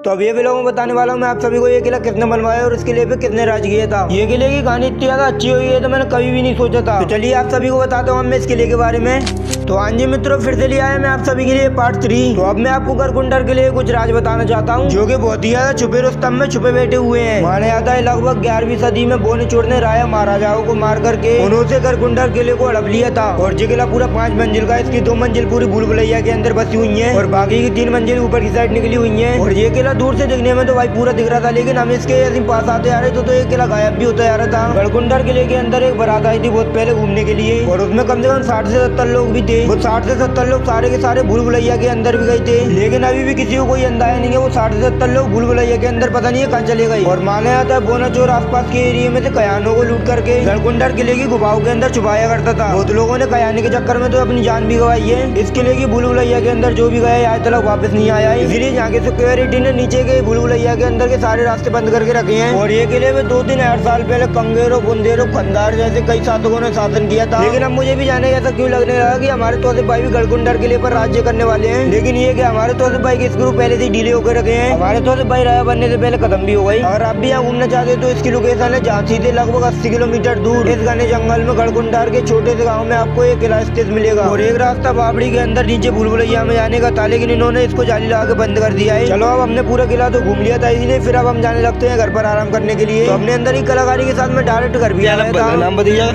तो अब ये व्लॉग में बताने वाला हूँ मैं आप सभी को ये किला किसने बनवाया और इसके लिए भी कितने राज किया था। ये किले की कहानी इतनी ज्यादा अच्छी हुई है तो मैंने कभी भी नहीं सोचा था। तो चलिए आप सभी को बताता हूँ मैं इस किले के बारे में। तो हाँ जी मित्रों, फिर से लिया है मैं आप सभी के लिए पार्ट 3। तो अब मैं आपको गरकुंडर के लिए कुछ राज बताना चाहता हूँ जो कि बहुत ही ज्यादा छुपे रुस्तम में छुपे बैठे हुए हैं। माना जाता है लगभग 11वीं सदी में बोने चोर ने राजा महाराजाओं को मार करके उन्होंने गरकुंडर किले को हड़प लिया था। और ये किला पूरा 5 मंजिल का, इसकी 2 मंजिल पूरी भूल भुलैया के अंदर बसी हुई है और बाकी की 3 मंजिल ऊपर की साइड निकली हुई है। और ये किला दूर से दिखने में तो भाई पूरा दिख रहा था, लेकिन हम इसके यदि पास आते आ रहे तो ये किला गायब भी होता जा रहा था। गरकुंडर किले के अंदर एक बारात आई थी बहुत पहले घूमने के लिए और उसमें कम से कम 60 से 70 लोग भी थे। वो 60 से 70 लोग सारे के सारे भूल भुलैया के अंदर भी गए थे, लेकिन अभी भी किसी को कोई अंदाजा नहीं है वो 60 से 70 लोग भूल भुलैया के अंदर पता नहीं है कहाँ चले गए। और माना जाता है बोनाचोर आसपास के एरिया में से कयानों को लूट करके गरकुंडर किले की गुफाओं के अंदर छुपाया करता था। बहुत लोगों ने कयाने के चक्कर में तो अपनी जान भी गवाई है। इस किले की भूल भुलैया के अंदर जो भी गया आज तक वापस नहीं आया है, इसलिए यहाँ के सिक्योरिटी ने नीचे के भूल भुलैया के अंदर के सारे रास्ते बंद करके रखे हैं। और ये किले में 2-3 साल पहले कंगेरो, बुंदेरो, खंडार जैसे कई शासकों ने शासन किया था। लेकिन अब मुझे भी जाने ऐसा क्यों लगने लगा कि हमारे तौसीफ भाई भी गरकुंडर किले पर राज्य करने वाले हैं। लेकिन ये कि हमारे तौसीफ भाई के स्क्रू पहले से डिले होकर रखे हैं। हमारे तौसीफ भाई राजा बनने से पहले खत्म भी हो गई। अगर आप भी यहाँ घूमना चाहते हैं तो इसकी लोकेशन है झांसी से लगभग 80 किलोमीटर दूर इस घने जंगल में गरकुंडर के छोटे से गाँव में आपको एक किला स्थित मिलेगा। और एक रास्ता बावड़ी के अंदर नीचे भूल भुलैया में जाने का था, लेकिन इन्होंने इसको जाली लगा के बंद कर दिया है। चलो अब हमने पूरा किला तो घूम लिया था, इसलिए फिर अब हम जाने लगते हैं घर पर आराम करने के लिए। तो अपने अंदर ही कलाकारी के साथ में डायरेक्ट घर भी आया था। नाम बताइए।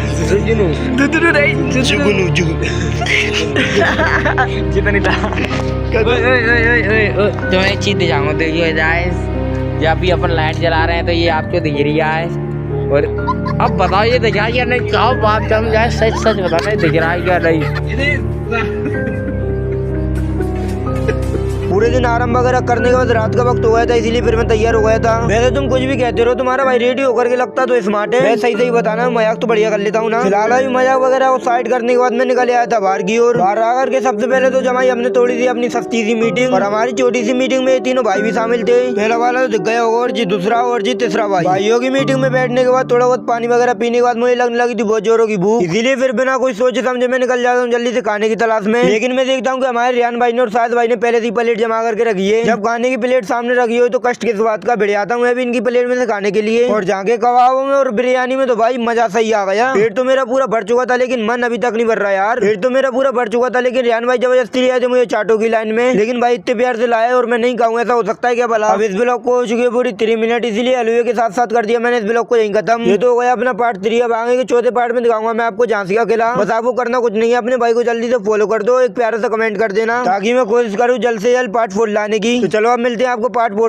जितनी था तुम्हें एक चीज दिखाऊंगा, देखिए गाइस, जब भी अपन लाइट जला रहे हैं तो ये आपको दिख रही है। और अब बताओ ये दिख रहा है या नहीं, क्या बात कर जाए, सच सच बताना दिख रहा है क्या नहीं। पूरे दिन आराम वगैरह करने के बाद रात का वक्त हो गया था, इसीलिए फिर मैं तैयार हो गया था। वैसे तुम कुछ भी कहते रहो, तुम्हारा भाई रेडी होकर के लगता तो स्मार्ट है। मैं सही सही बताना, मजाक तो बढ़िया कर लेता हूँ ना। फिलहाल अभी मजाक वगैरह साइड करने के बाद मैं निकल आया था बाहर की ओर। बाहर आकर के सबसे पहले तो जमाई हमने तोड़ी थी अपनी सस्ती सी मीटिंग। और हमारी छोटी सी मीटिंग में तीनों भाई भी शामिल थे। पहला वाला तो दिख गया होगा, और जी दूसरा, और जी तीसरा भाई। भाइयों की मीटिंग में बैठने के बाद थोड़ा बहुत पानी वगैरह पीने के बाद मुझे लगने लगी थी बहुत जोरों की भूख, इसीलिए फिर बिना कोई सोचे समझे मैं निकल जाता हूँ जल्दी से खाने की तलाश में। लेकिन मैं देखता हूँ कि हमारे रियान भाई ने और साहिद भाई ने पहले से प्लेट जमा करके रखी है। जब खाने की प्लेट सामने रखी हो तो कष्ट के स्वाद का भिड़ आता हूँ मैं भी इनकी प्लेट में से खाने के लिए। और जाके कबाबों में और बिरयानी में तो भाई मजा सही आ गया। पेट तो मेरा पूरा भर चुका था, लेकिन मन अभी तक नहीं भर रहा यार। पेट तो मेरा पूरा भर चुका था, लेकिन रियान भाई जबरदस्ती ले आए थे मुझे चाटो की लाइन में। लेकिन भाई इतने प्यार से लाए और मैं नहीं खाऊंगा, ऐसा हो सकता है क्या भला। अब इस ब्लॉग को हो चुकी है पूरी 3 मिनट, इसीलिए हलवे के साथ साथ कर दिया मैंने इस ब्लॉग को यहीं खत्म। ये तो हो गया अपना पार्ट 3। अब आगे के चौथे पार्ट में दिखाऊंगा मैं आपको झांसी का किला। बस आपको करना कुछ नहीं है, अपने भाई को जल्दी से फॉलो कर दो, एक प्यारा सा कमेंट कर देना, ताकि मैं कोशिश करूँ जल्द से जल्द पार्ट 4 लाने की। तो चलो अब मिलते हैं आपको पार्ट 4।